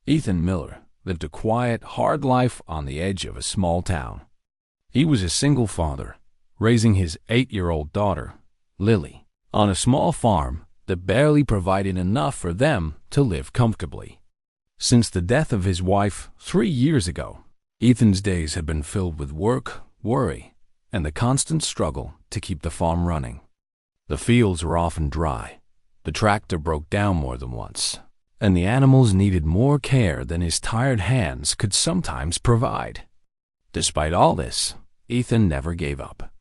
Ethan Miller lived a quiet, hard life on the edge of a small town. He was a single father, raising his 8-year-old daughter, Lily, on a small farm that barely provided enough for them to live comfortably. Since the death of his wife 3 years ago, Ethan's days had been filled with work, worry, and the constant struggle to keep the farm running. The fields were often dry, the tractor broke down more than once, and the animals needed more care than his tired hands could sometimes provide. Despite all this, Ethan never gave up.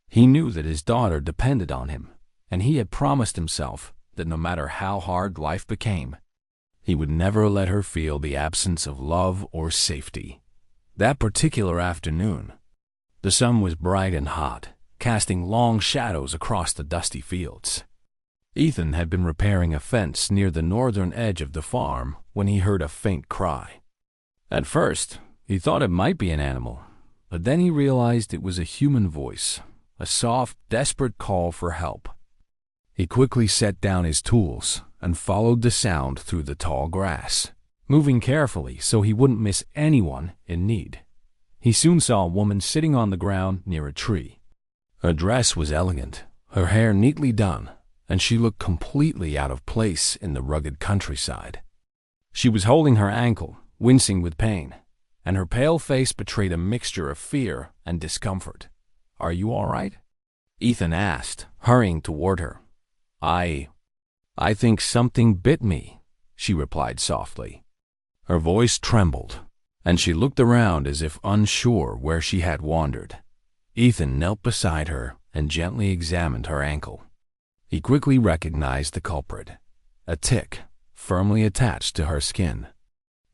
He knew that his daughter depended on him, and he had promised himself that no matter how hard life became, he would never let her feel the absence of love or safety. That particular afternoon, the sun was bright and hot, casting long shadows across the dusty fields. Ethan had been repairing a fence near the northern edge of the farm when he heard a faint cry. At first, he thought it might be an animal, but then he realized it was a human voice, a soft, desperate call for help. He quickly set down his tools and followed the sound through the tall grass, moving carefully so he wouldn't miss anyone in need. He soon saw a woman sitting on the ground near a tree. Her dress was elegant, her hair neatly done, and she looked completely out of place in the rugged countryside. She was holding her ankle, wincing with pain, and her pale face betrayed a mixture of fear and discomfort. "Are you all right?" Ethan asked, hurrying toward her. I think something bit me," she replied softly. Her voice trembled, and she looked around as if unsure where she had wandered. Ethan knelt beside her and gently examined her ankle. He quickly recognized the culprit, a tick firmly attached to her skin.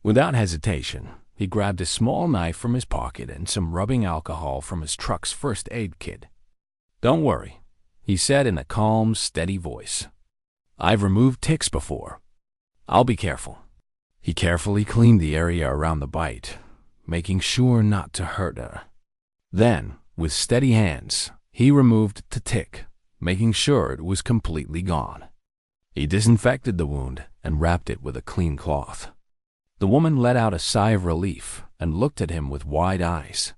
Without hesitation, he grabbed a small knife from his pocket and some rubbing alcohol from his truck's first aid kit. "Don't worry," he said in a calm, steady voice. "I've removed ticks before. I'll be careful." He carefully cleaned the area around the bite, making sure not to hurt her. Then, with steady hands, he removed the tick, making sure it was completely gone. He disinfected the wound and wrapped it with a clean cloth. The woman let out a sigh of relief and looked at him with wide eyes.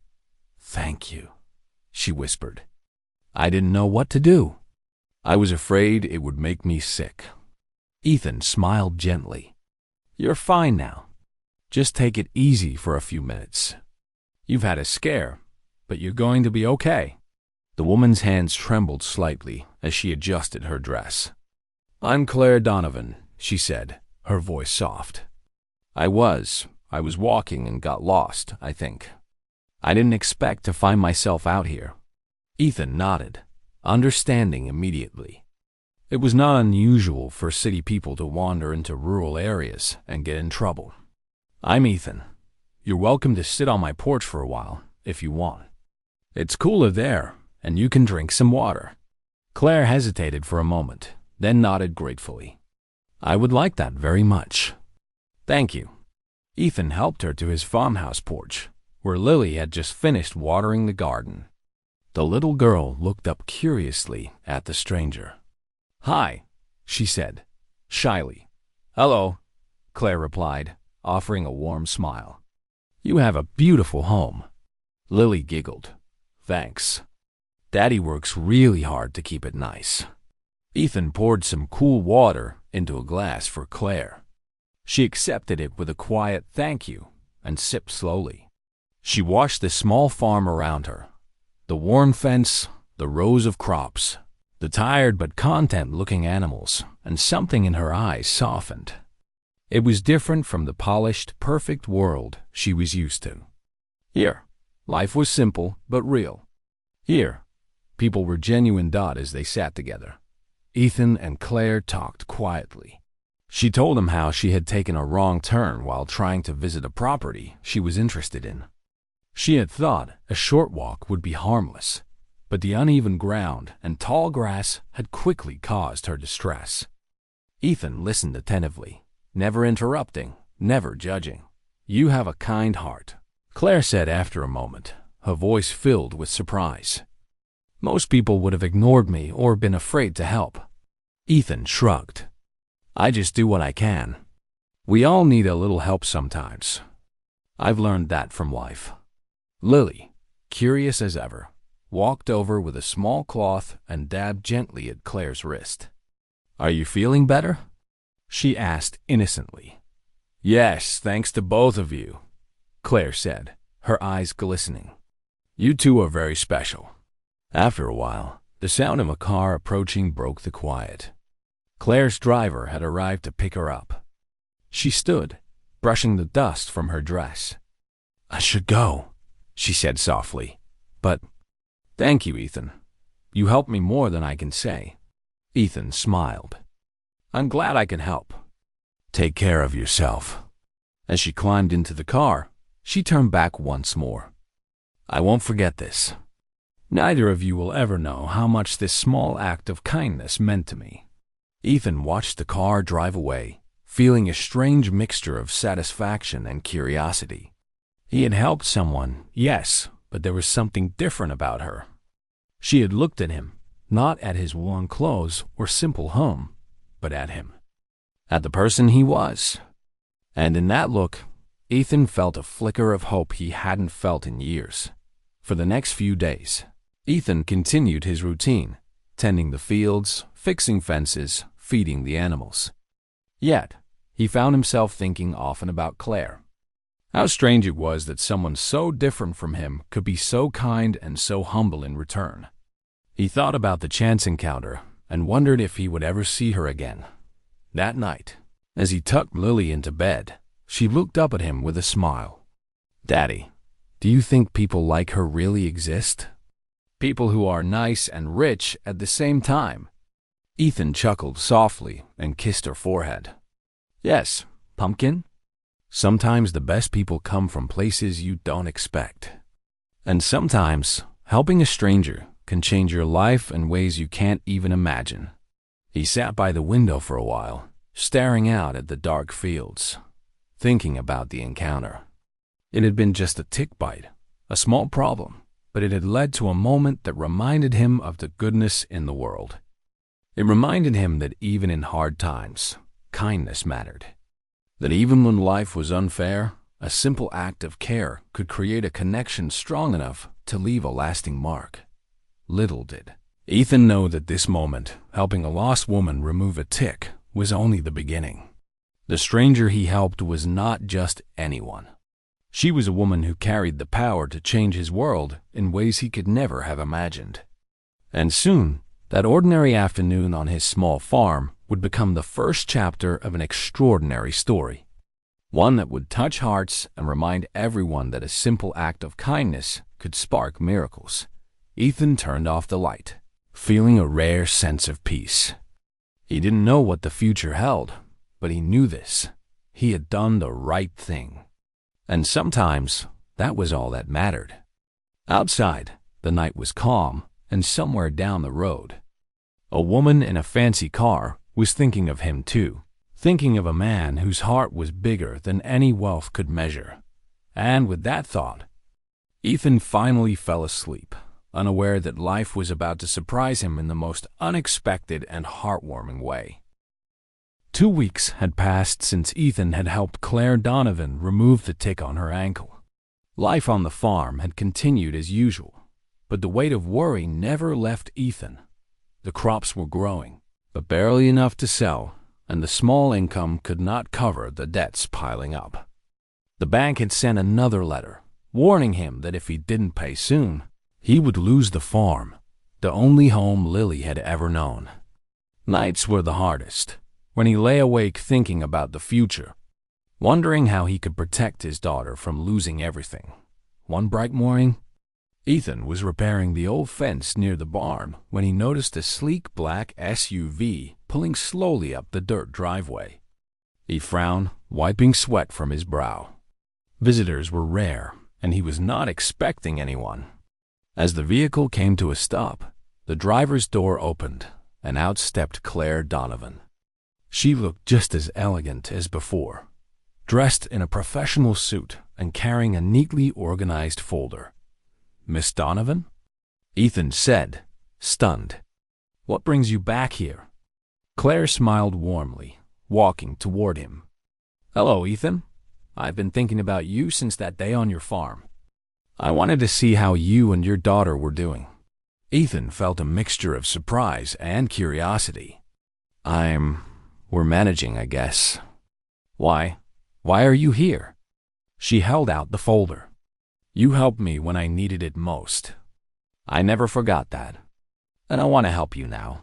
"Thank you," she whispered. "I didn't know what to do. I was afraid it would make me sick." Ethan smiled gently. "You're fine now. Just take it easy for a few minutes. You've had a scare, but you're going to be okay." The woman's hands trembled slightly as she adjusted her dress. "I'm Claire Donovan," she said, her voice soft. I was walking and got lost, I think. I didn't expect to find myself out here." Ethan nodded, understanding immediately. It was not unusual for city people to wander into rural areas and get in trouble. "I'm Ethan. You're welcome to sit on my porch for a while, if you want. It's cooler there, and you can drink some water." Claire hesitated for a moment, then nodded gratefully. "I would like that very much." "Thank you." Ethan helped her to his farmhouse porch, where Lily had just finished watering the garden. The little girl looked up curiously at the stranger. "Hi," she said, shyly. "Hello," Claire replied, offering a warm smile. "You have a beautiful home." Lily giggled. "Thanks. Daddy works really hard to keep it nice." Ethan poured some cool water into a glass for Claire. She accepted it with a quiet thank you and sipped slowly. She watched the small farm around her. The worn fence, the rows of crops, the tired but content-looking animals, and something in her eyes softened. It was different from the polished, perfect world she was used to. Here, life was simple but real. Here, people were genuine as they sat together. Ethan and Claire talked quietly. She told him how she had taken a wrong turn while trying to visit a property she was interested in. She had thought a short walk would be harmless, but the uneven ground and tall grass had quickly caused her distress. Ethan listened attentively, never interrupting, never judging. "You have a kind heart," Claire said after a moment, her voice filled with surprise. "Most people would have ignored me or been afraid to help." Ethan shrugged. "I just do what I can." We all need a little help sometimes. I've learned that from life. Lily, curious as ever, walked over with a small cloth and dabbed gently at Claire's wrist. "Are you feeling better?" she asked innocently. "Yes, thanks to both of you," Claire said, her eyes glistening. "You two are very special." After a while, the sound of a car approaching broke the quiet. Claire's driver had arrived to pick her up. She stood, brushing the dust from her dress. "I should go," she said softly. "But thank you, Ethan. You helped me more than I can say." Ethan smiled. "I'm glad I can help. Take care of yourself." As she climbed into the car, she turned back once more. "I won't forget this. Neither of you will ever know how much this small act of kindness meant to me." Ethan watched the car drive away, feeling a strange mixture of satisfaction and curiosity. He had helped someone, yes, but there was something different about her. She had looked at him, not at his worn clothes or simple home, but at him, at the person he was. And in that look, Ethan felt a flicker of hope he hadn't felt in years. For the next few days, Ethan continued his routine, tending the fields, fixing fences, feeding the animals. Yet, he found himself thinking often about Claire. How strange it was that someone so different from him could be so kind and so humble in return. He thought about the chance encounter and wondered if he would ever see her again. That night, as he tucked Lily into bed, she looked up at him with a smile. "Daddy, do you think people like her really exist? People who are nice and rich at the same time?" Ethan chuckled softly and kissed her forehead. "Yes, pumpkin. Sometimes the best people come from places you don't expect. And sometimes helping a stranger can change your life in ways you can't even imagine." He sat by the window for a while, staring out at the dark fields, thinking about the encounter. It had been just a tick bite, a small problem, but it had led to a moment that reminded him of the goodness in the world. It reminded him that even in hard times, kindness mattered. That even when life was unfair, a simple act of care could create a connection strong enough to leave a lasting mark. Little did Ethan know that this moment, helping a lost woman remove a tick, was only the beginning. The stranger he helped was not just anyone. She was a woman who carried the power to change his world in ways he could never have imagined. And soon, that ordinary afternoon on his small farm would become the first chapter of an extraordinary story. One that would touch hearts and remind everyone that a simple act of kindness could spark miracles. Ethan turned off the light, feeling a rare sense of peace. He didn't know what the future held, but he knew this. He had done the right thing. And sometimes, that was all that mattered. Outside, the night was calm, and somewhere down the road, a woman in a fancy car was thinking of him too, thinking of a man whose heart was bigger than any wealth could measure. And with that thought, Ethan finally fell asleep, unaware that life was about to surprise him in the most unexpected and heartwarming way. 2 weeks had passed since Ethan had helped Claire Donovan remove the tick on her ankle. Life on the farm had continued as usual, but the weight of worry never left Ethan. The crops were growing, but barely enough to sell, and the small income could not cover the debts piling up. The bank had sent another letter, warning him that if he didn't pay soon, he would lose the farm, the only home Lily had ever known. Nights were the hardest, when he lay awake thinking about the future, wondering how he could protect his daughter from losing everything. One bright morning, Ethan was repairing the old fence near the barn when he noticed a sleek black SUV pulling slowly up the dirt driveway. He frowned, wiping sweat from his brow. Visitors were rare, and he was not expecting anyone. As the vehicle came to a stop, the driver's door opened, and out stepped Claire Donovan. She looked just as elegant as before, dressed in a professional suit and carrying a neatly organized folder. "Miss Donovan?" Ethan said, stunned. "What brings you back here?" Claire smiled warmly, walking toward him. Hello, Ethan. I've been thinking about you since that day on your farm. I wanted to see how you and your daughter were doing. Ethan felt a mixture of surprise and curiosity. We're managing, I guess. Why? Why are you here? She held out the folder. You helped me when I needed it most. I never forgot that. And I want to help you now.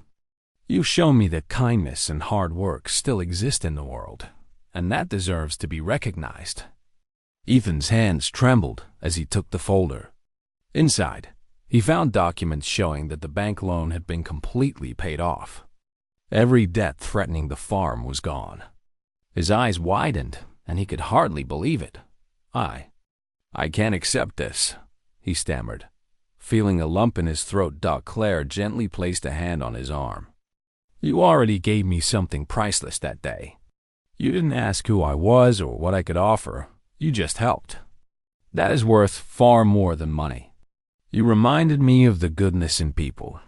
You've shown me that kindness and hard work still exist in the world, and that deserves to be recognized. Ethan's hands trembled as he took the folder. Inside, he found documents showing that the bank loan had been completely paid off. Every debt threatening the farm was gone. His eyes widened, and he could hardly believe it. I can't accept this, he stammered. Feeling a lump in his throat, Claire gently placed a hand on his arm. You already gave me something priceless that day. You didn't ask who I was or what I could offer. You just helped. That is worth far more than money. You reminded me of the goodness in people.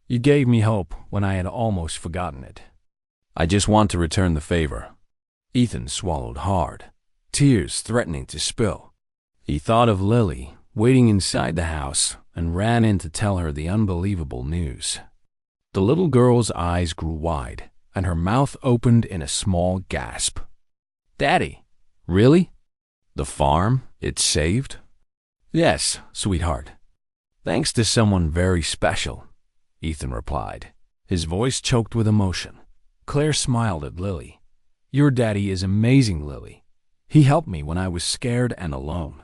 You gave me hope when I had almost forgotten it. I just want to return the favor. Ethan swallowed hard, tears threatening to spill. He thought of Lily waiting inside the house and ran in to tell her the unbelievable news. The little girl's eyes grew wide, and her mouth opened in a small gasp. Daddy, really? The farm, it's saved? Yes, sweetheart. Thanks to someone very special, Ethan replied, his voice choked with emotion. Claire smiled at Lily. Your daddy is amazing, Lily. He helped me when I was scared and alone.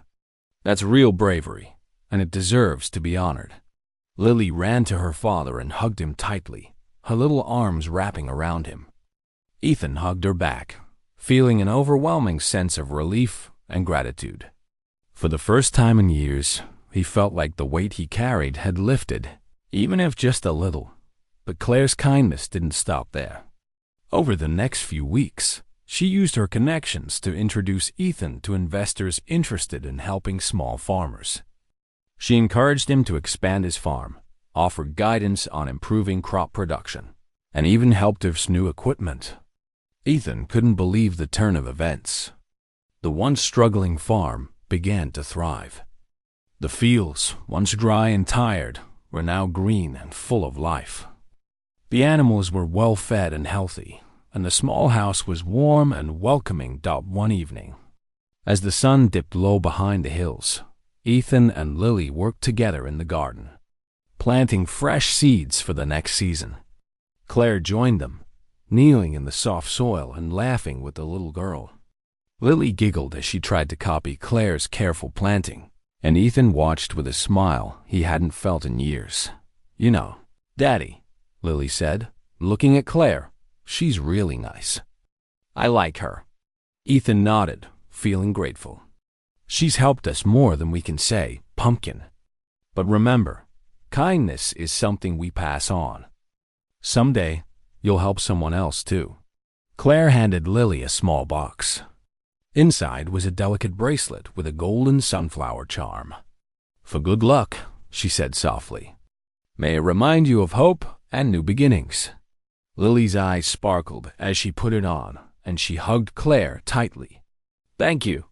That's real bravery, and it deserves to be honored. Lily ran to her father and hugged him tightly, her little arms wrapping around him. Ethan hugged her back, feeling an overwhelming sense of relief and gratitude. For the first time in years, he felt like the weight he carried had lifted, even if just a little. But Claire's kindness didn't stop there. Over the next few weeks, she used her connections to introduce Ethan to investors interested in helping small farmers. She encouraged him to expand his farm, offered guidance on improving crop production, and even helped with new equipment. Ethan couldn't believe the turn of events. The once struggling farm began to thrive. The fields, once dry and tired, were now green and full of life. The animals were well fed and healthy, and the small house was warm and welcoming. One evening, as the sun dipped low behind the hills, Ethan and Lily worked together in the garden, planting fresh seeds for the next season. Claire joined them, kneeling in the soft soil and laughing with the little girl. Lily giggled as she tried to copy Claire's careful planting, and Ethan watched with a smile he hadn't felt in years. You know, Daddy, Lily said, looking at Claire, she's really nice. I like her. Ethan nodded, feeling grateful. She's helped us more than we can say, pumpkin. But remember, kindness is something we pass on. Someday, you'll help someone else too. Claire handed Lily a small box. Inside was a delicate bracelet with a golden sunflower charm. For good luck, she said softly. May it remind you of hope and new beginnings. Lily's eyes sparkled as she put it on, and she hugged Claire tightly. Thank you,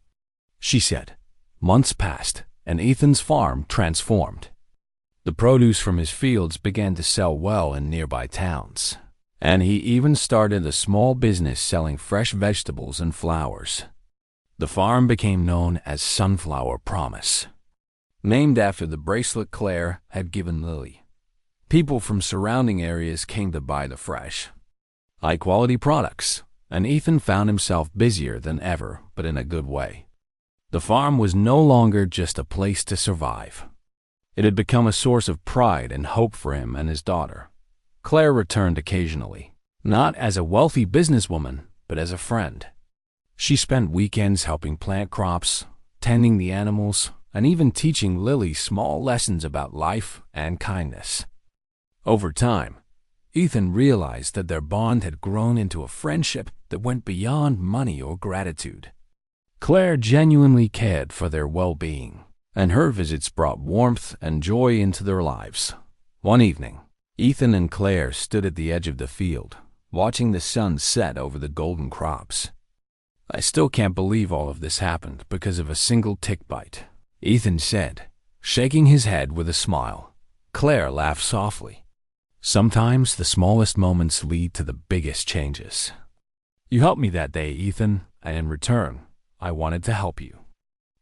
she said. Months passed, and Ethan's farm transformed. The produce from his fields began to sell well in nearby towns, and he even started a small business selling fresh vegetables and flowers. The farm became known as Sunflower Promise, named after the bracelet Claire had given Lily. People from surrounding areas came to buy the fresh, high-quality products, and Ethan found himself busier than ever, but in a good way. The farm was no longer just a place to survive. It had become a source of pride and hope for him and his daughter. Claire returned occasionally, not as a wealthy businesswoman, but as a friend. She spent weekends helping plant crops, tending the animals, and even teaching Lily small lessons about life and kindness. Over time, Ethan realized that their bond had grown into a friendship that went beyond money or gratitude. Claire genuinely cared for their well-being, and her visits brought warmth and joy into their lives. One evening, Ethan and Claire stood at the edge of the field, watching the sun set over the golden crops. I still can't believe all of this happened because of a single tick bite, Ethan said, shaking his head with a smile. Claire laughed softly. Sometimes the smallest moments lead to the biggest changes. You helped me that day, Ethan, and in return, I wanted to help you.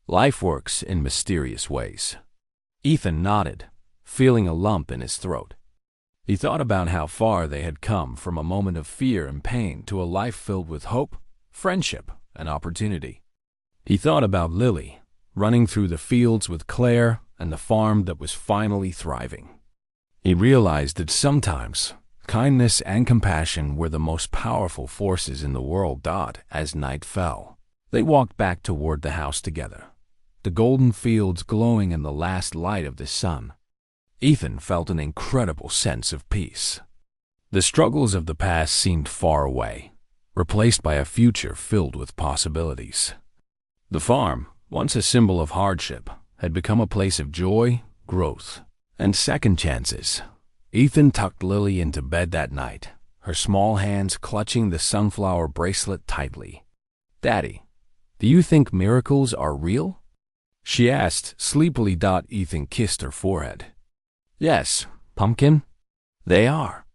Life works in mysterious ways. Ethan nodded, feeling a lump in his throat. He thought about how far they had come from a moment of fear and pain to a life filled with hope, friendship, and opportunity. He thought about Lily, running through the fields with Claire, and the farm that was finally thriving. He realized that sometimes kindness and compassion were the most powerful forces in the world. As night fell, they walked back toward the house together, the golden fields glowing in the last light of the sun. Ethan felt an incredible sense of peace. The struggles of the past seemed far away, replaced by a future filled with possibilities. The farm, once a symbol of hardship, had become a place of joy, growth, and second chances. Ethan tucked Lily into bed that night, her small hands clutching the sunflower bracelet tightly. "Daddy, do you think miracles are real?" she asked sleepily. Ethan kissed her forehead. "Yes, pumpkin, they are.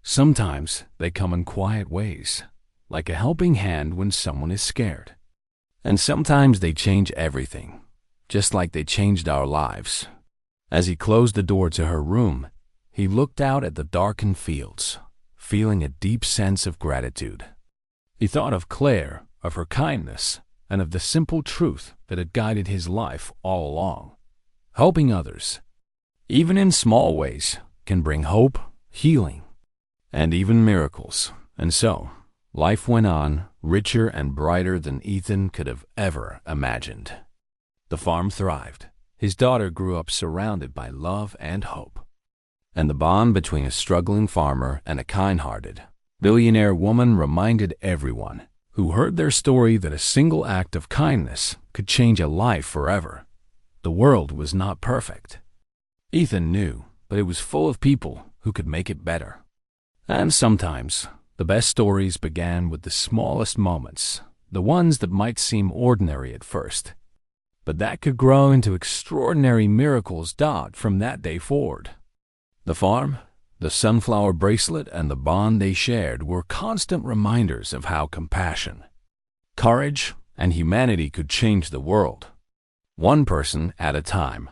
Sometimes they come in quiet ways, like a helping hand when someone is scared. And sometimes they change everything, just like they changed our lives." As he closed the door to her room, he looked out at the darkened fields, feeling a deep sense of gratitude. He thought of Claire, of her kindness, and of the simple truth that had guided his life all along. Helping others, even in small ways, can bring hope, healing, and even miracles. And so, life went on, richer and brighter than Ethan could have ever imagined. The farm thrived. His daughter grew up surrounded by love and hope. And the bond between a struggling farmer and a kind-hearted, billionaire woman reminded everyone who heard their story that a single act of kindness could change a life forever. The world was not perfect, Ethan knew, but it was full of people who could make it better. And sometimes, the best stories began with the smallest moments, the ones that might seem ordinary at first, but that could grow into extraordinary miracles. From that day forward, the farm, the sunflower bracelet, and the bond they shared were constant reminders of how compassion, courage, and humanity could change the world, one person at a time.